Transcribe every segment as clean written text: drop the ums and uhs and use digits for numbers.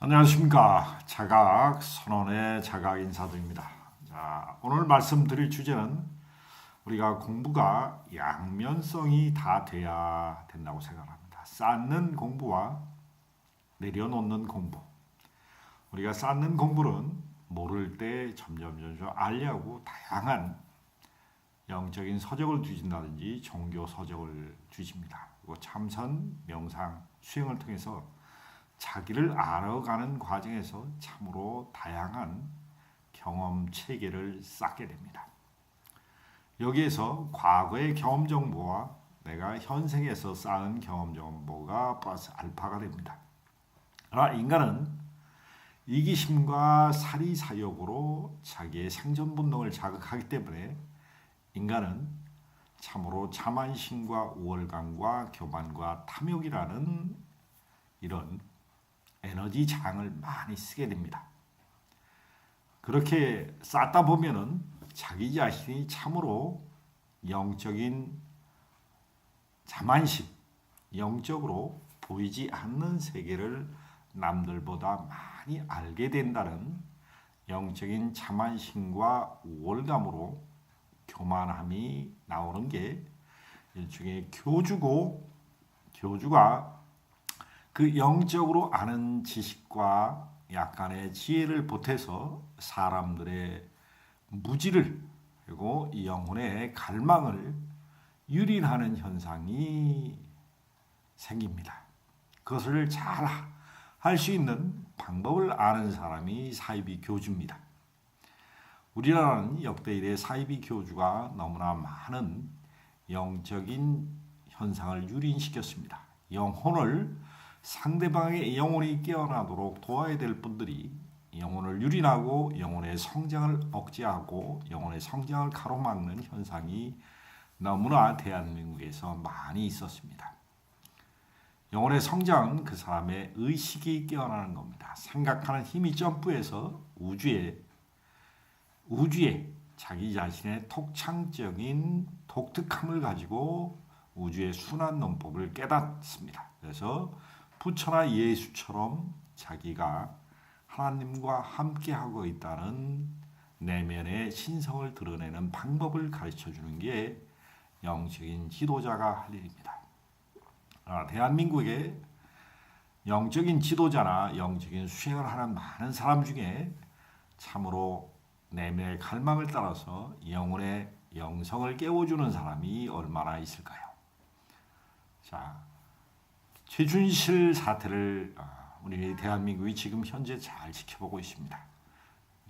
안녕하십니까. 자각 선언의 자각 인사드립니다. 자, 오늘 말씀드릴 주제는 우리가 공부가 양면성이 다 돼야 된다고 생각합니다. 쌓는 공부와 내려놓는 공부. 우리가 쌓는 공부는 모를 때 점점 알려고 다양한 영적인 서적을 뒤진다든지 종교 서적을 뒤집니다. 그리고 참선, 명상, 수행을 통해서 자기를 알아가는 과정에서 참으로 다양한 경험 체계를 쌓게 됩니다. 여기에서 과거의 경험 정보와 내가 현생에서 쌓은 경험 정보가 플러스 알파가 됩니다. 그러나 인간은 이기심과 사리사욕으로 자기의 생존 본능을 자극하기 때문에 인간은 참으로 자만심과 우월감과 교만과 탐욕이라는 이런 에너지 장을 많이 쓰게 됩니다. 그렇게 쌓다 보면은 자기 자신이 참으로 영적인 자만심, 영적으로 보이지 않는 세계를 남들보다 많이 알게 된다는 영적인 자만심과 우월감으로 교만함이 나오는 게 일종의 교주고, 교주가 그 영적으로 아는 지식과 약간의 지혜를 보태서 사람들의 무지를 그리고 영혼의 갈망을 유린하는 현상이 생깁니다. 그것을 잘 할 수 있는 방법을 아는 사람이 사이비 교주입니다. 우리나라는 역대 이래 사이비 교주가 너무나 많은 영적인 현상을 유린시켰습니다. 영혼을 상대방의 영혼이 깨어나도록 도와야 될 분들이 영혼을 유린하고 영혼의 성장을 억제하고 영혼의 성장을 가로막는 현상이 너무나 대한민국에서 많이 있었습니다. 영혼의 성장은 그 사람의 의식이 깨어나는 겁니다. 생각하는 힘이 점프해서 우주에 자기 자신의 독창적인 독특함을 가지고 우주의 순환 논법을 깨닫습니다. 그래서 부처나 예수처럼 자기가 하나님과 함께하고 있다는 내면의 신성을 드러내는 방법을 가르쳐주는 게 영적인 지도자가 할 일입니다. 대한민국에 영적인 지도자나 영적인 수행을 하는 많은 사람 중에 참으로 내면의 갈망을 따라서 영혼의 영성을 깨워주는 사람이 얼마나 있을까요? 자, 최준실 사태를 우리 대한민국이 지금 현재 잘 지켜보고 있습니다.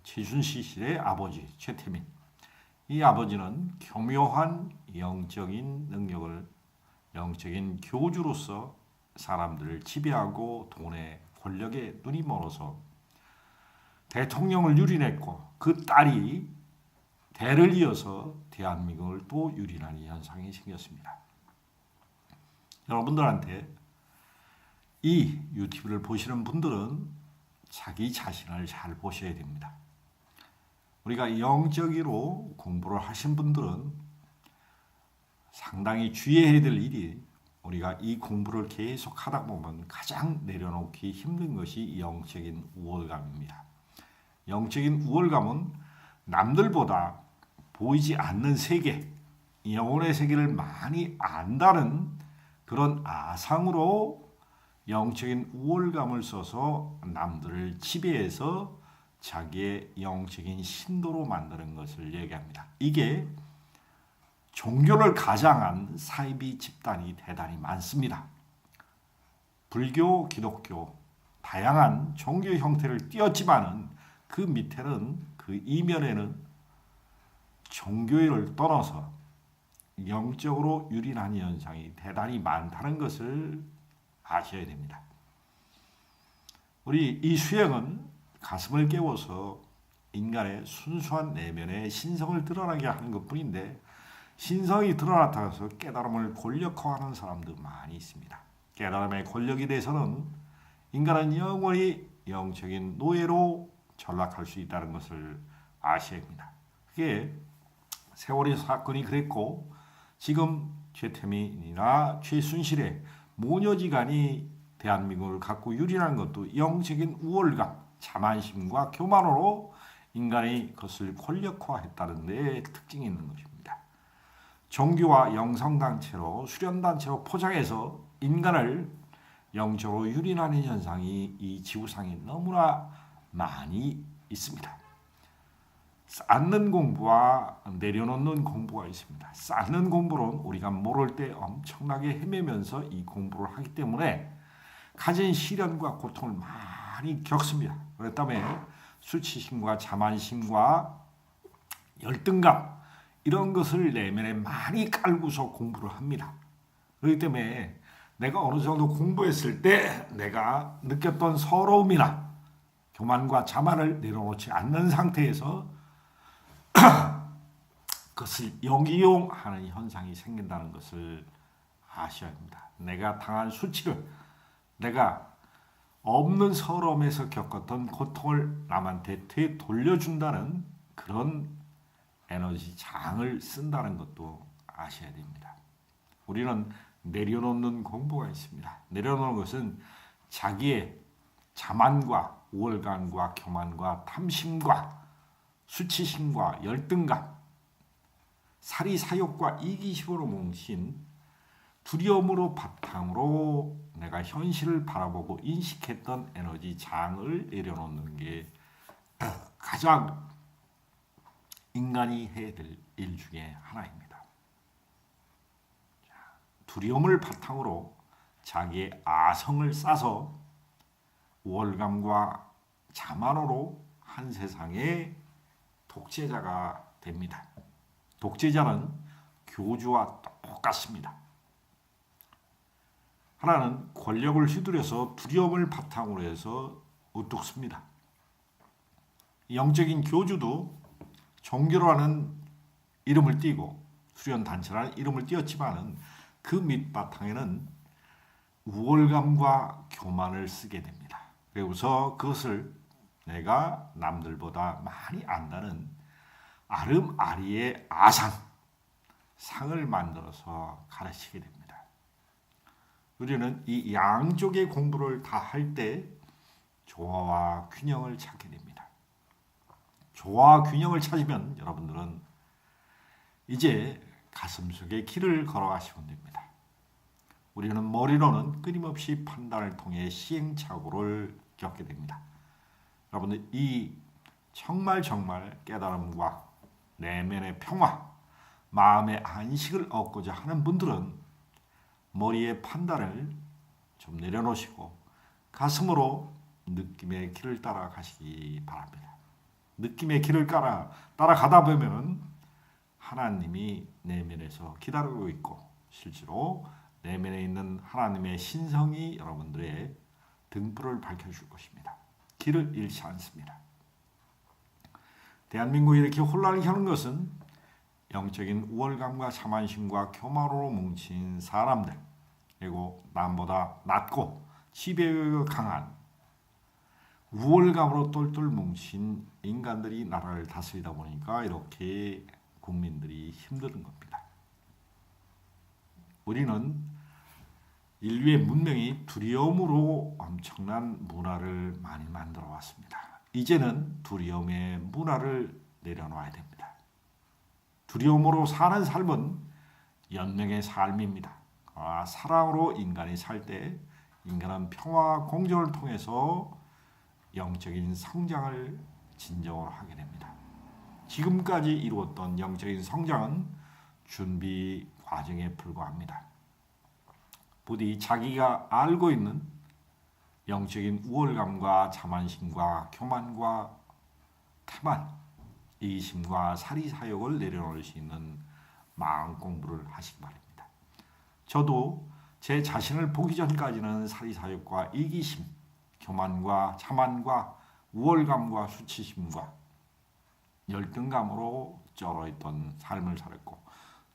최준실의 아버지 최태민, 이 아버지는 교묘한 영적인 능력을 영적인 교주로서 사람들을 지배하고 돈에 권력에 눈이 멀어서 대통령을 유린했고 그 딸이 대를 이어서 대한민국을 또 유린하는 현상이 생겼습니다. 여러분들한테 이 유튜브를 보시는 분들은 자기 자신을 잘 보셔야 됩니다. 우리가 영적으로 공부를 하신 분들은 상당히 주의해야 될 일이 우리가 이 공부를 계속 하다 보면 가장 내려놓기 힘든 것이 영적인 우월감입니다. 영적인 우월감은 남들보다 보이지 않는 세계, 영혼의 세계를 많이 안다는 그런 아상으로 영적인 우월감을 써서 남들을 지배해서 자기의 영적인 신도로 만드는 것을 얘기합니다. 이게 종교를 가장한 사이비 집단이 대단히 많습니다. 불교, 기독교, 다양한 종교 형태를 띄었지만은 그 밑에는 그 이면에는 종교를 떠나서 영적으로 유린한 현상이 대단히 많다는 것을 아셔야 됩니다. 우리 이 수행은 가슴을 깨워서 인간의 순수한 내면의 신성을 드러나게 하는 것뿐인데 신성이 드러나타서 깨달음을 권력화하는 사람도 많이 있습니다. 깨달음의 권력에 대해서는 인간은 영원히 영적인 노예로 전락할 수 있다는 것을 아셔야 합니다. 그게 세월의 사건이 그랬고 지금 최태민이나 최순실의 모녀지간이 대한민국을 갖고 유린하는 것도 영적인 우월감, 자만심과 교만으로 인간이 그것을 권력화했다는 데 특징이 있는 것입니다. 종교와 영성단체로 수련단체로 포장해서 인간을 영적으로 유린하는 현상이 이 지구상에 너무나 많이 있습니다. 쌓는 공부와 내려놓는 공부가 있습니다. 쌓는 공부는 우리가 모를 때 엄청나게 헤매면서 이 공부를 하기 때문에 가진 시련과 고통을 많이 겪습니다. 그렇기 때문에 수치심과 자만심과 열등감 이런 것을 내면에 많이 깔고서 공부를 합니다. 그렇기 때문에 내가 어느 정도 공부했을 때 내가 느꼈던 서러움이나 교만과 자만을 내려놓지 않는 상태에서 그것을 역이용하는 현상이 생긴다는 것을 아셔야 합니다. 내가 당한 수치를 내가 없는 서러움에서 겪었던 고통을 남한테 되돌려준다는 그런 에너지 장을 쓴다는 것도 아셔야 됩니다. 우리는 내려놓는 공부가 있습니다. 내려놓는 것은 자기의 자만과 우월감과 교만과 탐심과 수치심과 열등감, 사리사욕과 이기심으로 뭉친 두려움으로 바탕으로 내가 현실을 바라보고 인식했던 에너지 장을 내려놓는 게 가장 인간이 해야 될 일 중에 하나입니다. 두려움을 바탕으로 자기의 아성을 싸서 우월감과 자만으로 한 세상의 독재자가 됩니다. 독재자는 교주와 똑같습니다. 하나는 권력을 휘두려서 두려움을 바탕으로 해서 우뚝 섭니다. 영적인 교주도 종교라는 이름을 띠고 수련단체라는 이름을 띄었지만 그 밑바탕에는 우월감과 교만을 쓰게 됩니다. 그래서 그것을 내가 남들보다 많이 안다는 아름아리의 아상, 상을 만들어서 가르치게 됩니다. 우리는 이 양쪽의 공부를 다 할 때 조화와 균형을 찾게 됩니다. 조화와 균형을 찾으면 여러분들은 이제 가슴속에 길을 걸어가시면 됩니다. 우리는 머리로는 끊임없이 판단을 통해 시행착오를 겪게 됩니다. 여러분들 이 정말 깨달음과 내면의 평화, 마음의 안식을 얻고자 하는 분들은 머리의 판단을 좀 내려놓으시고 가슴으로 느낌의 길을 따라가시기 바랍니다. 느낌의 길을 따라가다 보면 하나님이 내면에서 기다리고 있고 실제로 내면에 있는 하나님의 신성이 여러분들의 등불을 밝혀줄 것입니다. 길을 잃지 않습니다. 대한민국이 이렇게 혼란을 켜는 것은 영적인 우월감과 자만심과 교만으로 뭉친 사람들, 그리고 남보다 낮고 지배가 강한 우월감으로 똘똘 뭉친 인간들이 나라를 다스리다 보니까 이렇게 국민들이 힘든 겁니다. 우리는 인류의 문명이 두려움으로 엄청난 문화를 많이 만들어 왔습니다. 이제는 두려움의 문화를 내려놔야 됩니다. 두려움으로 사는 삶은 연명의 삶입니다. 사랑으로 인간이 살 때 인간은 평화와 공존을 통해서 영적인 성장을 진정으로 하게 됩니다. 지금까지 이루었던 영적인 성장은 준비 과정에 불과합니다. 부디 자기가 알고 있는 영적인 우월감과 자만심과 교만과 태만, 이기심과 사리사욕을 내려놓을 수 있는 마음 공부를 하시기 바랍니다. 저도 제 자신을 보기 전까지는 사리사욕과 이기심, 교만과 자만과 우월감과 수치심과 열등감으로 쩔어있던 삶을 살았고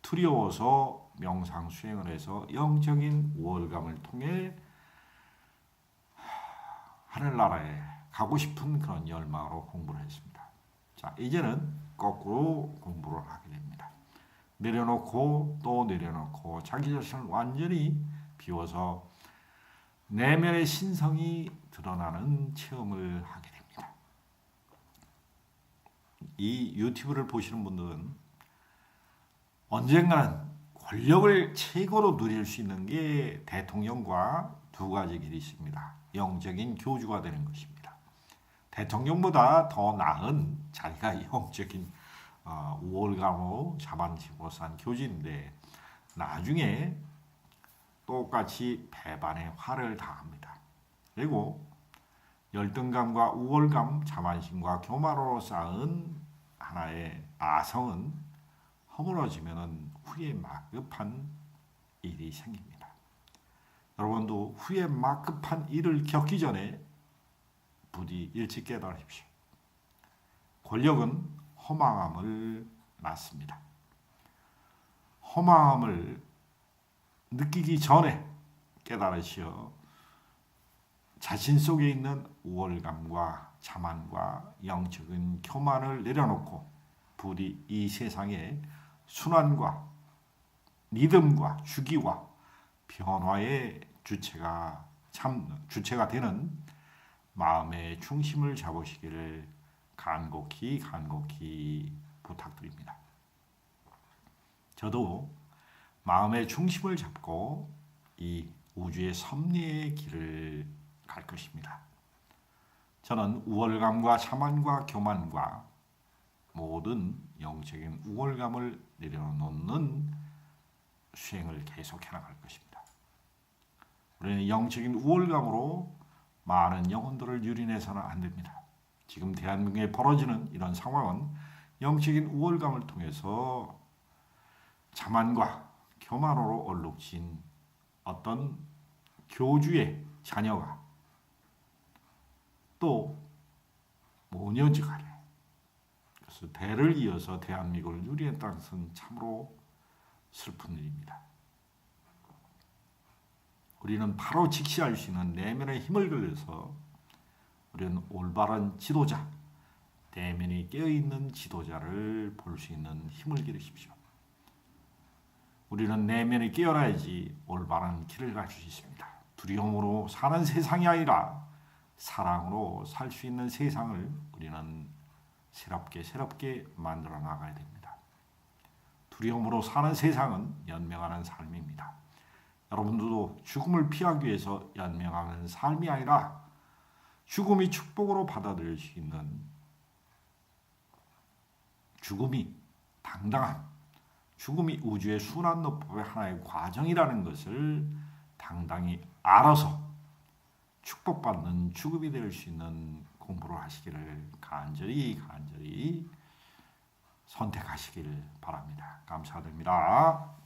두려워서 명상 수행을 해서 영적인 우월감을 통해 하늘나라에 가고 싶은 그런 열망으로 공부를 했습니다. 자, 이제는 거꾸로 공부를 하게 됩니다. 내려놓고 또 내려놓고 자기 자신을 완전히 비워서 내면의 신성이 드러나는 체험을 하게 됩니다. 이 유튜브를 보시는 분들은 언젠가는 권력을 최고로 누릴 수 있는 게 대통령과 두 가지 길이 있습니다. 영적인 교주가 되는 것입니다. 대통령보다 더 나은 자기가 영적인 우월감으로 자만치고 산 교주인데 나중에 똑같이 배반의 화를 당합니다. 그리고 열등감과 우월감, 자만심과 교만으로 쌓은 하나의 아성은 허물어지면 후에 막급한 일이 생깁니다. 여러분도 후에 막급한 일을 겪기 전에 부디 일찍 깨달으십시오. 권력은 허망함을 낳습니다. 허망함을 느끼기 전에 깨달으시어 자신 속에 있는 우월감과 자만과 영적인 교만을 내려놓고 부디 이 세상에 순환과 리듬과 주기와 변화의 주체가 되는 마음의 중심을 잡으시기를 간곡히 부탁드립니다. 저도 마음의 중심을 잡고 이 우주의 섭리의 길을 갈 것입니다. 저는 우월감과 자만과 교만과 모든 영적인 우월감을 내려놓는 수행을 계속해 나갈 것입니다. 우리는 영적인 우월감으로 많은 영혼들을 유린해서는 안 됩니다. 지금 대한민국에 벌어지는 이런 상황은 영적인 우월감을 통해서 자만과 교만으로 얼룩진 어떤 교주의 자녀가 또 모녀지간에 그래서 대를 이어서 대한민국을 유리했다는 것은 참으로 슬픈 일입니다. 우리는 바로 직시할 수 있는 내면의 힘을 걸려서 우리는 올바른 지도자, 내면이 깨어있는 지도자를 볼 수 있는 힘을 기르십시오. 우리는 내면이 깨어나야지 올바른 길을 갈 수 있습니다. 두려움으로 사는 세상이 아니라 사랑으로 살 수 있는 세상을 우리는 새롭게 만들어 나가야 됩니다. 두려움으로 사는 세상은 연명하는 삶입니다. 여러분들도 죽음을 피하기 위해서 연명하는 삶이 아니라 죽음이 축복으로 받아들일 수 있는 죽음이 당당한 죽음이 우주의 순환노법의 하나의 과정이라는 것을 당당히 알아서 축복받는 죽음이 될 수 있는 공부를 하시기를 간절히 선택하시길 바랍니다. 감사드립니다.